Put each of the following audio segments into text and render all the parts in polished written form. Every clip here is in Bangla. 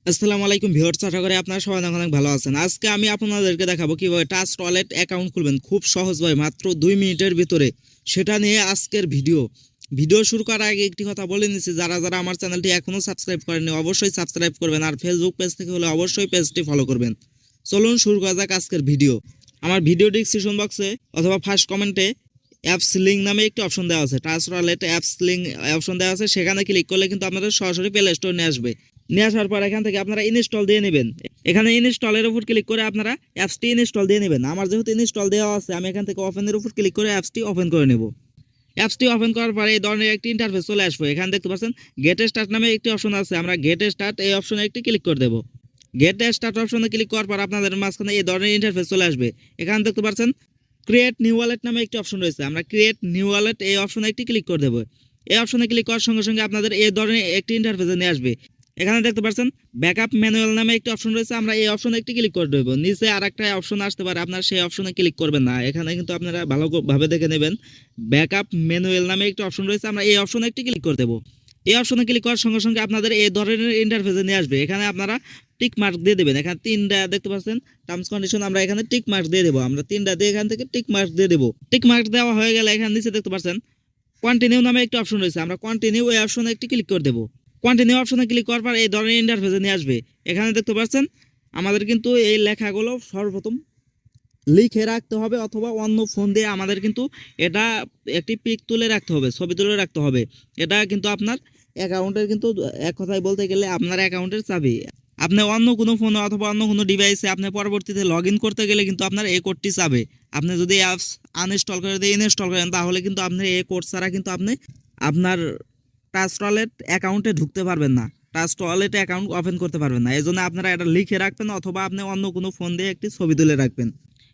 আসসালামু আলাইকুম ভিউয়ার্স, আশা করি আপনারা সবাই অনেক ভালো আছেন। আজকে আমি আপনাদেরকে দেখাবো কিভাবে টাচ ওয়ালেট অ্যাকাউন্ট খুলবেন খুব সহজভাবে মাত্র 2 মিনিটের ভিতরে। সেটা নিয়ে আজকের ভিডিও শুরু করার আগে একটি কথা বলে নিচ্ছি, যারা আমার চ্যানেলটি এখনো সাবস্ক্রাইব করেননি অবশ্যই সাবস্ক্রাইব করবেন, আর ফেসবুক পেজ থেকে হলে অবশ্যই পেজটি ফলো করবেন। চলুন শুরু করা যাক আজকের ভিডিও। আমার ভিডিও ডিসক্রিপশন বক্সে অথবা ফার্স্ট কমেন্টে অ্যাপস লিঙ্ক নামে একটি অপশন দেওয়া আছে, touch wallet apps link option দেওয়া আছে। সেখানে ক্লিক করলে কিন্তু আপনাদের সরাসরি প্লে স্টোর নিয়ে আসবে। নিয়ে আসার পর এখান থেকে আপনারা ইনস্টল দিয়ে নেবেন। এখানে ইনস্টলের উপর ক্লিক করে আপনারা অ্যাপসটি ইনস্টল দিয়ে নেবেন। আমার যেহেতু ইনস্টল দেওয়া আছে, আমি এখান থেকে ওপেনের উপর ক্লিক করে অ্যাপসটি ওপেন করে নেব। অ্যাপসটি ওপেন করার পরে এই ধরনের একটি ইন্টারফেস চলে আসবে। এখানে দেখতে পাচ্ছেন গেট স্টার্ট নামে একটি অপশন আছে, আমরা গেট স্টার্ট এই অপশনে একটি ক্লিক করে দেব। গেট স্টার্ট অপশনে ক্লিক করার পর আপনাদের মাঝখানে এই ধরনের ইন্টারফেস চলে আসবে। এখানে দেখতে পাচ্ছেন ক্রিয়েট নিউ ওয়ালেট নামে একটি অপশন রয়েছে, আমরা ক্রিয়েট নিউ ওয়ালেট এই অপশনে একটি ক্লিক করে দেবো। এই অপশনে ক্লিক করার সঙ্গে সঙ্গে আপনাদের এই ধরনের একটি ইন্টারফেসে নিয়ে আসবে। এখানে দেখতে পাচ্ছেন ব্যাকআপ ম্যানুয়াল নামে একটি অপশন রয়েছে, আমরা এই অপশনে একটি ক্লিক করে দেবো। নিচে আর একটা অপশন আসতে পারে, আপনারা সেই অপশনে ক্লিক করবেন না। এখানে কিন্তু আপনারা ভালোভাবে দেখে নেবেন, ব্যাকআপ ম্যানুয়াল নামে একটি অপশন রয়েছে, আমরা এই অপশনে একটি ক্লিক করে দেবো। এই অপশনে ক্লিক করার সঙ্গে সঙ্গে আপনাদের এই ধরনের ইন্টারফেসে নিয়ে আসবে। এখানে আপনারা টিক মার্ক দিয়ে দেবেন। এখানে তিনটা দেখতে পাচ্ছেন টার্মস কন্ডিশন, আমরা এখানে টিক মার্ক দিয়ে দেবো। আমরা তিনটা দিয়ে এখান থেকে টিক মার্ক দিয়ে দেবো। টিক মার্ক দেওয়া হয়ে গেলে এখানে নিচে দেখতে পাচ্ছেন কন্টিনিউ নামে একটি অপশন রয়েছে, আমরা কন্টিনিউ এই অপশনে একটি ক্লিক করে দেবো। কন্টিনিউ অপশনে ক্লিক করার পর এই ধরনের ইন্টারফেসে নিয়ে আসবে। এখানে দেখতে পাচ্ছেন আমাদের কিন্তু এই লেখাগুলো সর্বপ্রথম লিখে রাখতে হবে, অথবা অন্য ফোন দিয়ে আমাদের কিন্তু এটা একটি পিক তুলে রাখতে হবে, ছবি তুলে রাখতে হবে। এটা কিন্তু আপনার অ্যাকাউন্টের কিন্তু এক কথায় বলতে গেলে আপনার অ্যাকাউন্টের চাবি। আপনি অন্য কোনো ফোনে অথবা অন্য কোনো ডিভাইসে আপনি পরবর্তীতে লগ ইন করতে গেলে কিন্তু আপনার এই কোডটি চাবে। আপনি যদি অ্যাপস আনইনস্টল করে দিয়ে ইনস্টল করেন, তাহলে কিন্তু আপনি এই কোড ছাড়া কিন্তু আপনি আপনার টাচ ওয়ালেট অ্যাকাউন্টে ঢুকতে পারবেন না, টাচ ওয়ালেট অ্যাকাউন্ট ওপেন করতে পারবেন না। এই জন্য আপনারা এটা লিখে রাখবেন, অথবা আপনি অন্য কোনো ফোন দিয়ে একটি ছবি তুলে রাখবেন।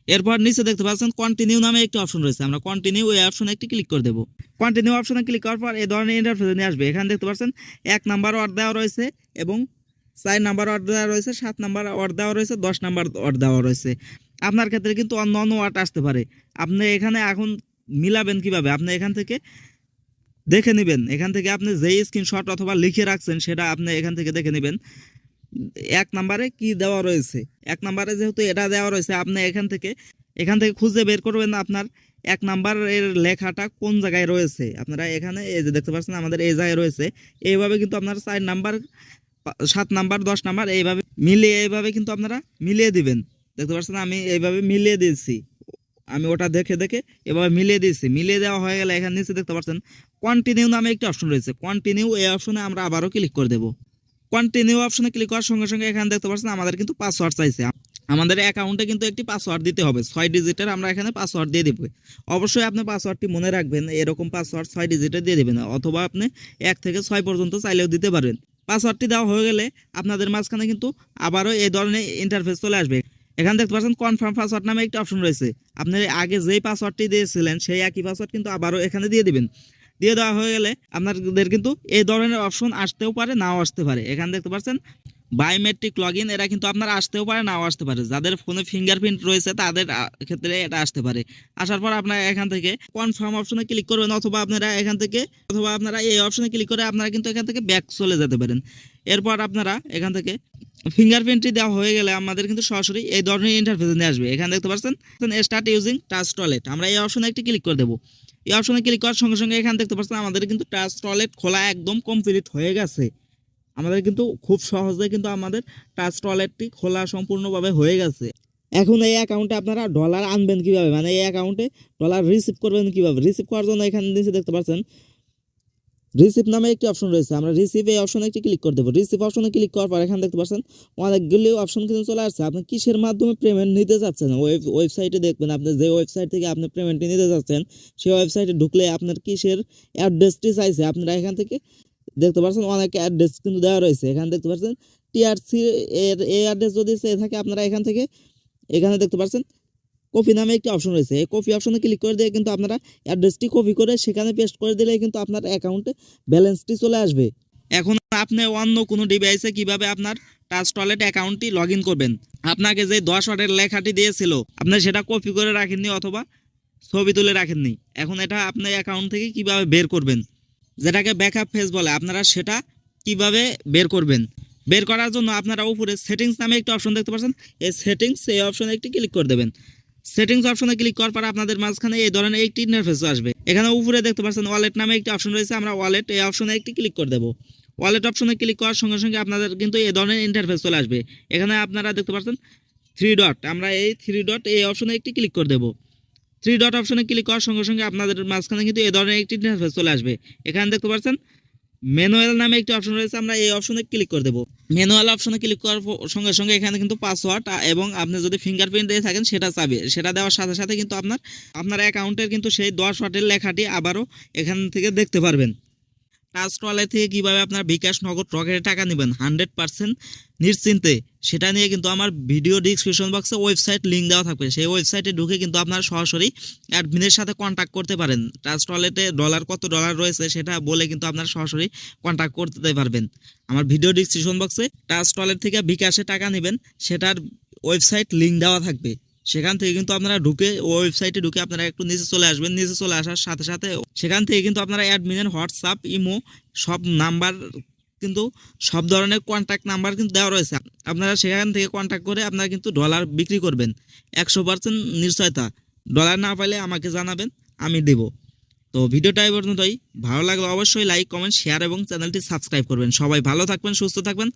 এরপর নিচে দেখতে পাচ্ছেন কন্টিনিউ নামে একটি অপশন রয়েছে, আমরা কন্টিনিউ এই অপশনে একটি ক্লিক করে দেবো। কন্টিনিউ অপশনে ক্লিক করার পর এই ধরনের ইন্টারফেসে নিয়ে আসবে। এখানে দেখতে পাচ্ছেন 1 নাম্বার অর্ডার দেওয়া রয়েছে, এবং 4 নাম্বার অর্ডার দেওয়া রয়েছে, 7 নাম্বার অর্ডার দেওয়া রয়েছে, 10 নাম্বার অর্ডার দেওয়া রয়েছে। আপনার ক্ষেত্রে কিন্তু অন্য অন্য ওয়ার্ড আসতে পারে। আপনি এখানে এখন মিলাবেন কিভাবে, আপনি এখান থেকে দেখে নেবেন। এখান থেকে আপনি যেই স্ক্রিনশট অথবা লিখে রাখছেন সেটা আপনি এখান থেকে দেখে নেবেন 1 নাম্বারে কি দেওয়া রয়েছে। 1 নাম্বারে যেহেতু এটা দেওয়া রয়েছে, আপনি এখান থেকে খুঁজে বের করবেন আপনার 1 নাম্বারের লেখাটা কোন জায়গায় রয়েছে। আপনারা এখানে এই যে দেখতে পাচ্ছেন আমাদের এই জায়গায় রয়েছে। এইভাবে কিন্তু আপনারা 4 নাম্বার, 7 নাম্বার, 10 নাম্বার এইভাবে কিন্তু আপনারা মিলিয়ে দিবেন। দেখতে পাচ্ছেন আমি এইভাবে মিলিয়ে দিয়েছি, আমি ওটা দেখে দেখে এভাবে মিলিয়ে দিয়েছি। মিলিয়ে দেওয়া হয়ে গেলে এখানে নিচে দেখতে পাচ্ছেন কন্টিনিউ নামে একটি অপশন রয়েছে, কন্টিনিউ এই অপশনে আমরা আবারও ক্লিক করে দেবো। কন্টিনিউ অপশনে ক্লিক করার সঙ্গে সঙ্গে এখানে দেখতে পাচ্ছেন আমাদের কিন্তু পাসওয়ার্ড চাইছে। আমাদের অ্যাকাউন্টে কিন্তু একটি পাসওয়ার্ড দিতে হবে, 6 ডিজিটের আমরা এখানে পাসওয়ার্ড দিয়ে দেবো। অবশ্যই আপনি পাসওয়ার্ডটি মনে রাখবেন, এরকম পাসওয়ার্ড 6 ডিজিটের দিয়ে দেবেন, অথবা আপনি 1 থেকে 6 পর্যন্ত চাইলেও দিতে পারবেন। পাসওয়ার্ডটি দেওয়া হয়ে গেলে আপনাদের মাঝখানে কিন্তু আবারও এই ধরনের ইন্টারফেস চলে আসবে। এখানে দেখতে পাচ্ছেন কনফার্ম পাসওয়ার্ড নামে একটা অপশন রয়েছে, আপনি আগে যেই পাসওয়ার্ডটি দিয়েছিলেন সেই একই পাসওয়ার্ড কিন্তু আবারও এখানে দিয়ে দিবেন। দিয়ে দেওয়া হয়ে গেলে আপনাদের কিন্তু এই ধরনের অপশন আসতেও পারে, নাও আসতে পারে। এখানে দেখতে পাচ্ছেন বায়োমেট্রিক লগ ইন, এরা কিন্তু আপনার আসতেও পারে, নাও আসতে পারে। যাদের ফোনে ফিঙ্গারপ্রিন্ট রয়েছে তাদের ক্ষেত্রে এটা আসতে পারে। আসার পর আপনারা এখান থেকে কনফার্ম অপশনে ক্লিক করবেন, অথবা আপনারা এই অপশনে ক্লিক করে আপনারা কিন্তু এখান থেকে ব্যাক চলে যেতে পারেন। এরপর আপনারা এখান থেকে ফিঙ্গারপ্রিন্টটি দেওয়া হয়ে গেলে আমাদের কিন্তু সরাসরি এই ধরনের ইন্টারফেসে নিয়ে আসবে। এখানে দেখতে পাচ্ছেন স্টার্ট ইউজিং টাচ ওয়ালেট, আমরা এই অপশনে একটি ক্লিক করে দেবো। এই অপশনে ক্লিক করার সঙ্গে সঙ্গে এখানে দেখতে পাচ্ছেন আমাদের কিন্তু টাচ ওয়ালেট খোলা একদম কমপ্লিট হয়ে গেছে। আমাদের কিন্তু খুব সহজে কিন্তু আমাদের টাচ ওয়ালেটটি খোলা সম্পূর্ণভাবে হয়ে গেছে। এখন এই অ্যাকাউন্টে আপনারা ডলার আনবেন কিভাবে, মানে এই অ্যাকাউন্টে ডলার রিসিভ করবেন কিভাবে। রিসিভ করার জন্য এখানে নিচে দেখতে পাচ্ছেন রিসিভ নামে একটি অপশন রয়েছে, আমরা রিসিভ এই অপশনে একটি ক্লিক করে দেবো। রিসিভ অপশনে ক্লিক করার পর এখানে দেখতে পাচ্ছেন অনেকগুলি অপশন কিন্তু চলে আসছে। আপনি কিসের মাধ্যমে পেমেন্ট নিতে চাচ্ছেন ওয়েবসাইটে দেখবেন, আপনি যে ওয়েবসাইট থেকে আপনি পেমেন্টটি নিতে চাচ্ছেন সেই ওয়েবসাইটে ঢুকলে আপনার কিসের অ্যাড্রেসটি চাইছে আপনারা এখান থেকে দেখতে পাচ্ছেন অনেক অ্যাড্রেস কিন্তু দেওয়া রয়েছে। এখানে দেখতে পাচ্ছেন টিআরসি এর এই অ্যাড্রেস যদি চেয়ে থাকে আপনারা এখানে দেখতে পাচ্ছেন কপি নামে একটি অপশন রয়েছে, এই কপি অপশনে ক্লিক করে দিয়ে কিন্তু আপনারা অ্যাড্রেসটি কপি করে সেখানে পেস্ট করে দিলে কিন্তু আপনার অ্যাকাউন্টে ব্যালেন্সটি চলে আসবে। এখন আপনি অন্য কোনো ডিভাইসে কিভাবে আপনার টাচ ওয়ালেট অ্যাকাউন্টটি লগ ইন করবেন, আপনাকে যে 10 ওয়াটের লেখাটি দিয়েছিল আপনি সেটা কপি করে রাখেননি অথবা ছবি তুলে রাখেননি। এখন এটা আপনি অ্যাকাউন্ট থেকে কিভাবে বের করবেন, যেটাকে ব্যাকআপ ফেজ বলে, আপনারা সেটা কিভাবে বের করবেন বের করার জন্য আপনারা উপরে সেটিংস নামে একটি অপশন দেখতে পাচ্ছেন, এই অপশনে একটি ক্লিক করে দেবেন। সেটিংস অপশনে ক্লিক করার পর আপনাদের মাঝখানে এই ধরনের একটি ইন্টারফেস আসবে। এখানে উপরে দেখতে পাচ্ছেন ওয়ালেট নামে একটি অপশন রয়েছে, আমরা ওয়ালেট এই অপশনে একটি ক্লিক করে দেবো। ওয়ালেট অপশনে ক্লিক করার সঙ্গে সঙ্গে আপনাদের কিন্তু এই ধরনের ইন্টারফেস চলে আসবে। এখানে আপনারা দেখতে পাচ্ছেন 3 ডট, আমরা এই 3 ডট এই অপশনে একটি ক্লিক করে দেবো। 3 ডট অপশনে ক্লিক করার সঙ্গে সঙ্গে আপনাদের মাঝখানে কিন্তু এই ধরনের একটি ইন্টারফেস চলে আসবে। এখানে দেখতে পাচ্ছেন ম্যানুয়াল নামে একটি অপশন রয়েছে, আমরা এই অপশনে ক্লিক করে দেবো। ম্যানুয়াল অপশনে ক্লিক করার সঙ্গে সঙ্গে এখানে কিন্তু পাসওয়ার্ড এবং আপনি যদি ফিঙ্গারপ্রিন্ট দিয়ে থাকেন সেটা চাবে, সেটা দেওয়ার সাথে সাথে কিন্তু আপনার অ্যাকাউন্টের কিন্তু সেই 10 ওয়াটের লেখাটি আবারও এখান থেকে দেখতে পারবেন। ট্রাস্ট ওয়ালেট থেকে কীভাবে আপনার বিকাশ, নগদ, রকেটে টাকা নেবেন 100% নিশ্চিন্তে, সেটা নিয়ে কিন্তু আমার ভিডিও ডিসক্রিপশন বক্সে ওয়েবসাইট লিঙ্ক দেওয়া থাকবে। সেই ওয়েবসাইটে ঢুকে কিন্তু আপনারা সরাসরি অ্যাডমিনের সাথে কন্ট্যাক্ট করতে পারেন। ট্রাস্ট ওয়ালেটে কত ডলার রয়েছে সেটা বলে কিন্তু আপনারা সরাসরি কন্ট্যাক্ট করতে পারবেন। আমার ভিডিও ডিসক্রিপশন বক্সে ট্রাস্ট ওয়ালেট থেকে বিকাশে টাকা নেবেন সেটার ওয়েবসাইট লিঙ্ক দেওয়া থাকবে। সেখান থেকে কিন্তু আপনারা ওয়েবসাইটে ঢুকে আপনারা একটু নিচে চলে আসবেন। নিচে চলে আসার সাথে সাথে সেখান থেকে কিন্তু আপনারা অ্যাডমিনের হোয়াটসঅ্যাপ, ইমো সব নাম্বার কিন্তু সব ধরনের কন্ট্যাক্ট নাম্বার কিন্তু দেওয়া রয়েছে। আপনারা সেখান থেকে কন্ট্যাক্ট করে আপনারা কিন্তু ডলার বিক্রি করবেন 100% নিশ্চয়তা। ডলার না পাইলে আমাকে জানাবেন, আমি দেব। তো ভিডিওটা এই পর্যন্তই। ভালো লাগলে অবশ্যই লাইক, কমেন্ট, শেয়ার এবং চ্যানেলটি সাবস্ক্রাইব করবেন। সবাই ভালো থাকবেন, সুস্থ থাকবেন।